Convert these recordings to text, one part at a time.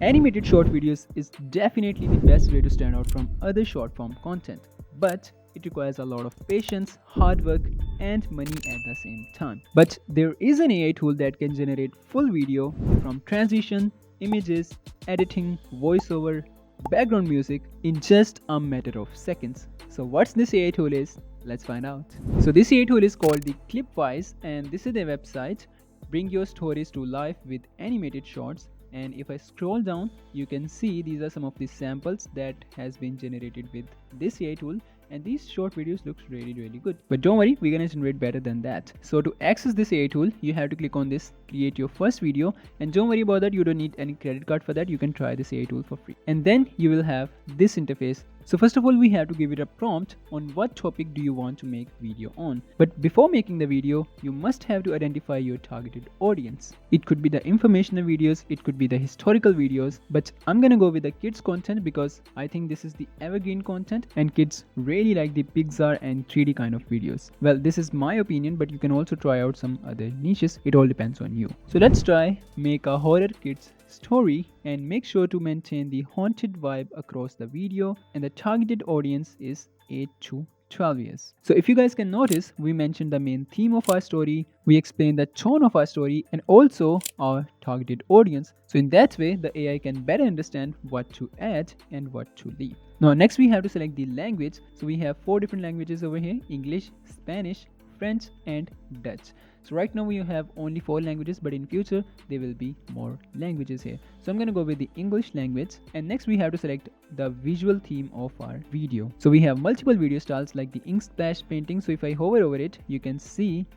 Animated short videos is definitely the best way to stand out from other short form content, but it requires a lot of patience, hard work, and money at the same time. But there is an AI tool that can generate full video from transition, images, editing, voiceover, background music in just a matter of seconds. So what's this AI tool is? Let's find out. So this AI tool is called the Clipwise, and this is a website. Bring your stories to life with animated shorts. And if I scroll down, you can see these are some of the samples that has been generated with this AI tool, and these short videos looks really good. But don't worry, we're gonna generate better than that. So to access this AI tool, you have to click on this create your first video, and don't worry about that, you don't need any credit card for that. You can try this AI tool for free, and then you will have this interface. So first of all, we have to give it a prompt on what topic do you want to make video on. But before making the video, you must have to identify your targeted audience. It could be the informational videos, it could be the historical videos, but I'm gonna go with the kids content because I think this is the evergreen content and kids really like the Pixar and 3D kind of videos. Well, this is my opinion, but you can also try out some other niches. It all depends on you. So let's try make a horror kids story and make sure to maintain the haunted vibe across the video, and the targeted audience is 8 to 12 years. So if you guys can notice, we mentioned the main theme of our story, we explained the tone of our story, and also our targeted audience. So in that way, the AI can better understand what to add and what to leave. Now next we have to select the language. So we have 4 different languages over here: English, Spanish, French, and Dutch. So right now we have only 4 languages, but in future there will be more languages here. So I'm gonna go with the English language, and next we have to select the visual theme of our video. So we have multiple video styles like the ink splash painting. So if I hover over it, you can see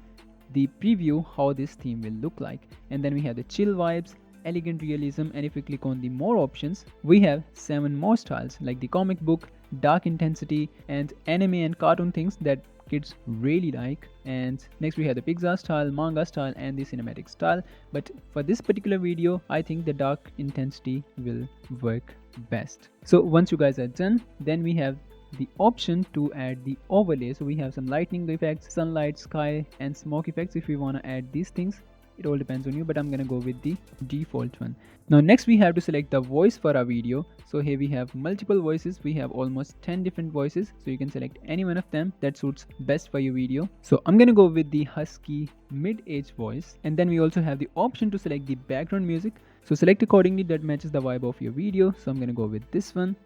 the preview how this theme will look like. And then we have the chill vibes, elegant realism, and if we click on the more options, we have 7 more styles like the comic book, dark intensity, and anime and cartoon things that kids really like. And next we have the Pixar style, manga style, and the cinematic style. But for this particular video, I think the dark intensity will work best. So once you guys are done, then we have the option to add the overlay. So we have some lightning effects, sunlight, sky, and smoke effects. If we want to add these things, it all depends on you, but I'm gonna go with the default one. Now next we have to select the voice for our video. So here we have multiple voices. We have almost 10 different voices, so you can select any one of them that suits best for your video. So I'm gonna go with the husky mid-age voice, and then we also have the option to select the background music. So select accordingly that matches the vibe of your video. So I'm gonna go with this one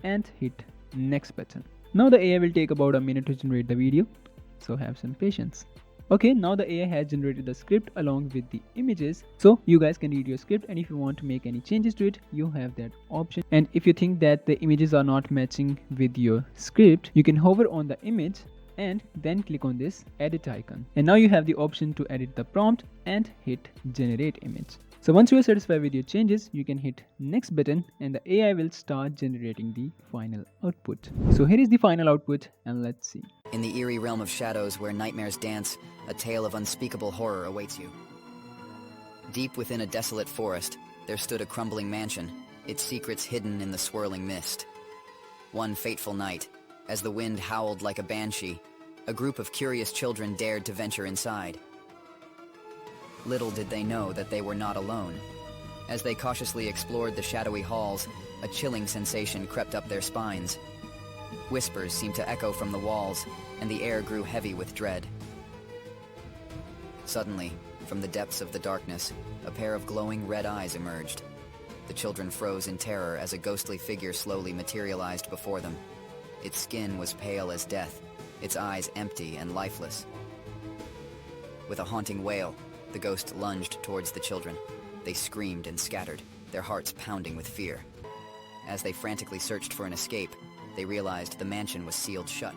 and hit next button. Now the AI will take about a minute to generate the video, so have some patience. Okay, now the AI has generated the script along with the images, so you guys can read your script, and if you want to make any changes to it, you have that option. And if you think that the images are not matching with your script, you can hover on the image and then click on this edit icon, and now you have the option to edit the prompt and hit generate image. So once you are satisfied with your changes, you can hit next button and the AI will start generating the final output. So here is the final output, and let's see. In the eerie realm of shadows where nightmares dance, a tale of unspeakable horror awaits you. Deep within a desolate forest, there stood a crumbling mansion, its secrets hidden in the swirling mist. One fateful night, as the wind howled like a banshee, a group of curious children dared to venture inside. Little did they know that they were not alone. As they cautiously explored the shadowy halls, a chilling sensation crept up their spines. Whispers seemed to echo from the walls, and the air grew heavy with dread. Suddenly, from the depths of the darkness, a pair of glowing red eyes emerged. The children froze in terror as a ghostly figure slowly materialized before them. Its skin was pale as death, its eyes empty and lifeless. With a haunting wail, the ghost lunged towards the children. They screamed and scattered, their hearts pounding with fear. As they frantically searched for an escape, they realized the mansion was sealed shut.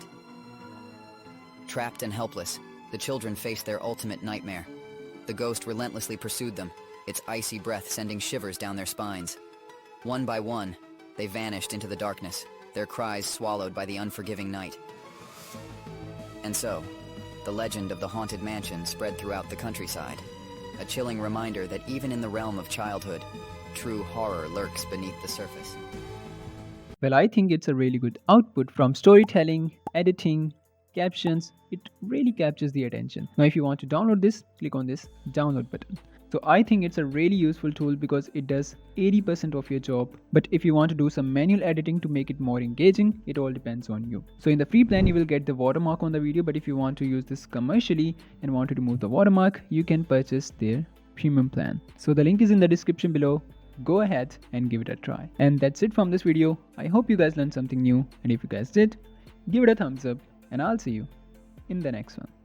Trapped and helpless, the children faced their ultimate nightmare. The ghost relentlessly pursued them, its icy breath sending shivers down their spines. One by one, they vanished into the darkness, their cries swallowed by the unforgiving night. And so, the legend of the haunted mansion spread throughout the countryside, a chilling reminder that even in the realm of childhood, true horror lurks beneath the surface. Well, I think it's a really good output from storytelling, editing, captions. It really captures the attention. Now if you want to download this, click on this download button. So I think it's a really useful tool because it does 80% of your job. But if you want to do some manual editing to make it more engaging, it all depends on you. So in the free plan, you will get the watermark on the video. But if you want to use this commercially and want to remove the watermark, you can purchase their premium plan. So the link is in the description below. Go ahead and give it a try. And that's it from this video. I hope you guys learned something new. And if you guys did, give it a thumbs up and I'll see you in the next one.